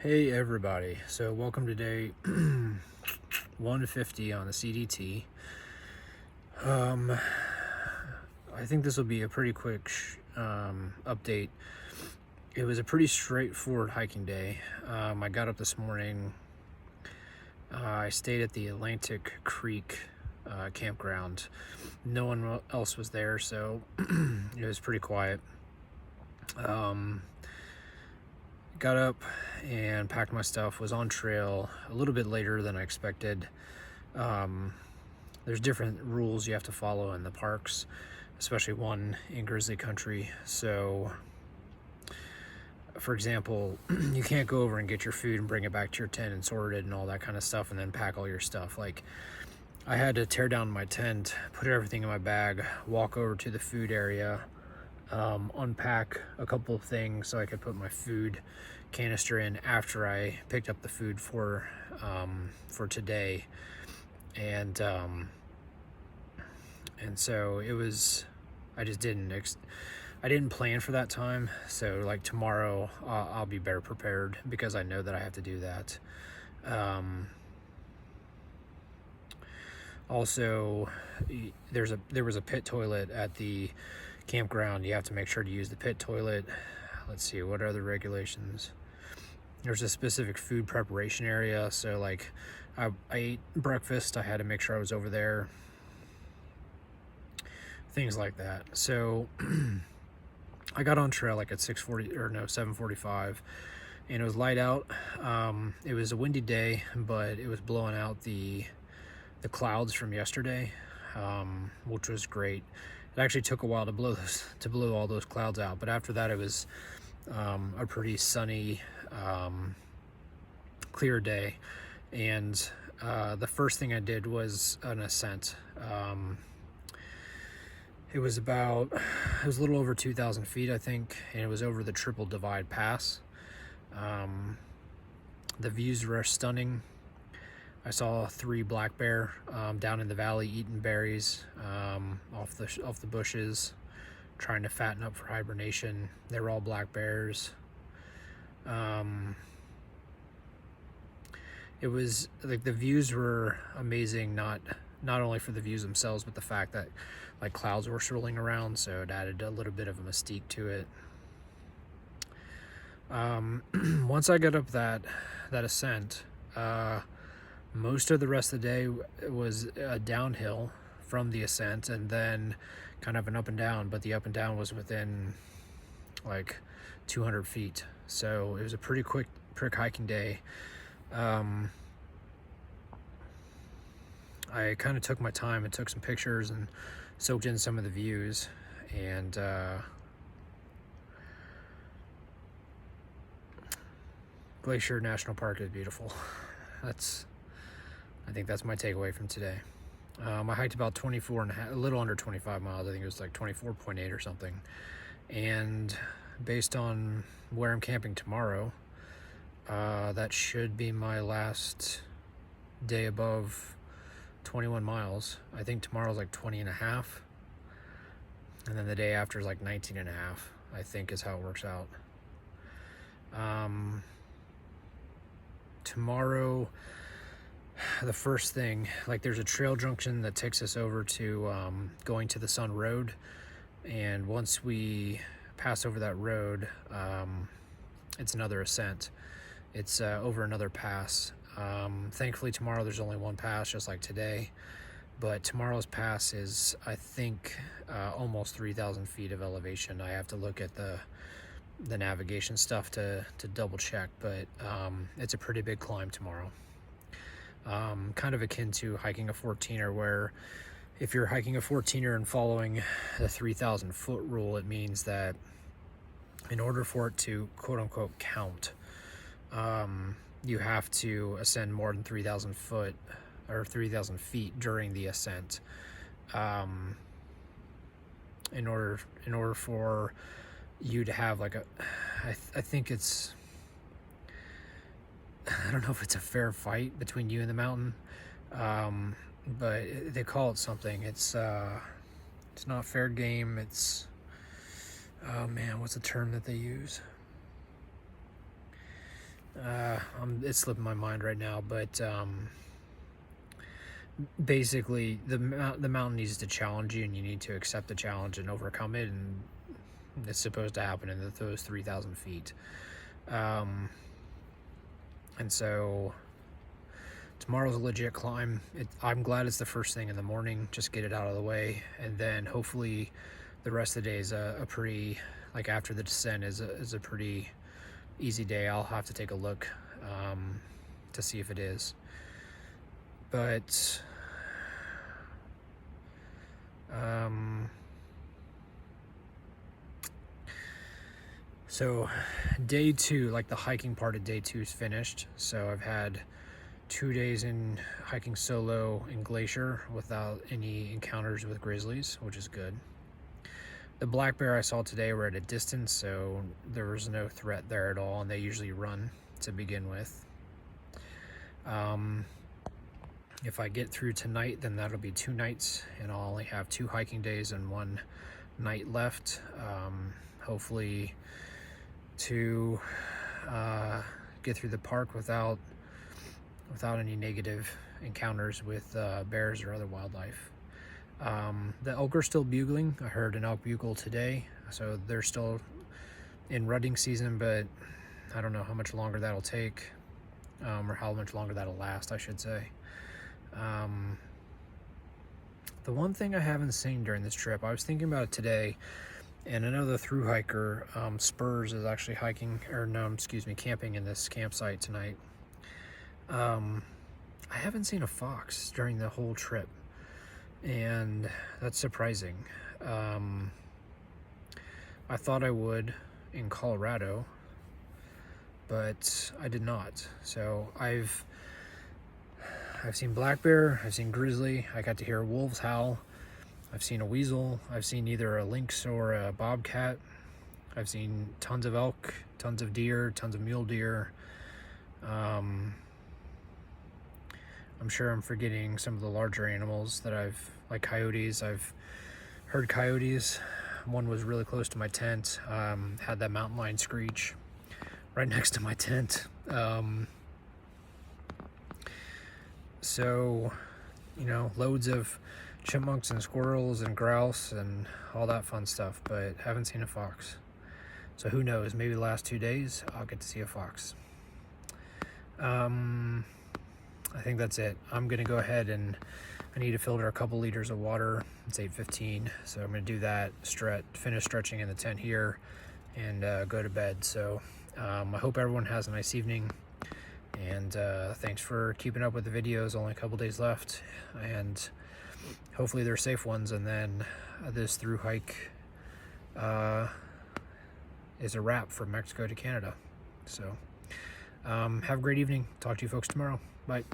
Hey everybody, so welcome to day 150 on the CDT. I think this will be a pretty quick update. It was a pretty straightforward hiking day. I got up this morning. I stayed at the Atlantic Creek campground. No one else was there, so it was pretty quiet. Got up and packed my stuff, was on trail a little bit later than I expected. There's different rules you have to follow in the parks, especially one in grizzly country. So, for example, you can't go over and get your food and bring it back to your tent and sort it and all that kind of stuff and then pack all your stuff. Like, I had to tear down my tent, put everything in my bag, walk over to the food area, unpack a couple of things so I could put my food canister in after I picked up the food for today, and so it was. I just I didn't plan for that time. So like tomorrow, I'll be better prepared because I know that I have to do that. Also, there was a pit toilet at the campground. You have to make sure to use the pit toilet. Let's see, what are the regulations? There's a specific food preparation area, so like I ate breakfast, I had to make sure I was over there, things like that. So I got on trail like at 7:45, and it was light out. It was a windy day, but it was blowing out the clouds from yesterday, which was great. It actually took a while to blow all those clouds out, but after that it was a pretty sunny, clear day. And the first thing I did was an ascent. It was a little over 2,000 feet, I think, and it was over the Triple Divide Pass. The views were stunning. I saw 3 black bear down in the valley eating berries off the bushes, trying to fatten up for hibernation. They were all black bears. It was like the views were amazing, not only for the views themselves, but the fact that like clouds were swirling around, so it added a little bit of a mystique to it. Once I got up that ascent, most of the rest of the day was downhill from the ascent, and then kind of an up and down, but the up and down was within like 200 feet. So it was a pretty quick hiking day. I kind of took my time and took some pictures and soaked in some of the views, and Glacier National Park is beautiful. I think that's my takeaway from today. I hiked about 24 and a little under 25 miles. I think it was like 24.8 or something. And based on where I'm camping tomorrow, that should be my last day above 21 miles. I think tomorrow's like 20 and a half. And then the day after is like 19 and a half, I think is how it works out. Tomorrow, the first thing, like there's a trail junction that takes us over to going to the Sun Road, and once we pass over that road, it's another ascent. It's over another pass. Thankfully tomorrow there's only one pass, just like today, but tomorrow's pass is, I think, almost 3,000 feet of elevation. I have to look at the navigation stuff to double check, but it's a pretty big climb tomorrow. Kind of akin to hiking a 14er, where if you're hiking a 14er and following the 3,000 foot rule, it means that in order for it to quote unquote count, you have to ascend more than 3,000 foot or 3,000 feet during the ascent. In order for you to have like I think it's, I don't know if it's a fair fight between you and the mountain, but they call it something. It's not fair game. It's, oh man, what's the term that they use? It's slipping my mind right now, but basically the mountain needs to challenge you, and you need to accept the challenge and overcome it, and it's supposed to happen in those 3,000 feet. And so tomorrow's a legit climb. I'm glad it's the first thing in the morning, just get it out of the way, and then hopefully the rest of the day is a pretty, like after the descent is a pretty easy day. I'll have to take a look to see if it is. But so day 2, like the hiking part of day 2 is finished. So I've had 2 days in hiking solo in Glacier without any encounters with grizzlies, which is good. The black bear I saw today were at a distance, so there was no threat there at all, and they usually run to begin with. If I get through tonight, then that'll be 2 nights, and I'll only have 2 hiking days and 1 night left. Hopefully to get through the park without any negative encounters with bears or other wildlife. The elk are still bugling. I heard an elk bugle today, so they're still in rutting season, but I don't know how much longer that'll take, or how much longer that'll last, I should say. The one thing I haven't seen during this trip, I was thinking about it today, and another thru hiker, Spurs, is actually camping in this campsite tonight. I haven't seen a fox during the whole trip, and that's surprising. I thought I would in Colorado, but I did not. So I've seen black bear, I've seen grizzly, I got to hear wolves howl, I've seen a weasel, I've seen either a lynx or a bobcat, I've seen tons of elk, tons of deer, tons of mule deer. I'm sure I'm forgetting some of the larger animals that like coyotes. I've heard coyotes. One was really close to my tent, had that mountain lion screech right next to my tent. So, loads of chipmunks and squirrels and grouse and all that fun stuff, but haven't seen a fox. So who knows, maybe the last 2 days I'll get to see a fox. I think that's it. I'm gonna go ahead, and I need to filter a couple liters of water. It's 8:15, so I'm gonna do that, finish stretching in the tent here, and go to bed. So I hope everyone has a nice evening, and thanks for keeping up with the videos. Only a couple days left, and hopefully they're safe ones, and then this through hike is a wrap from Mexico to Canada. So have a great evening. Talk to you folks tomorrow. Bye.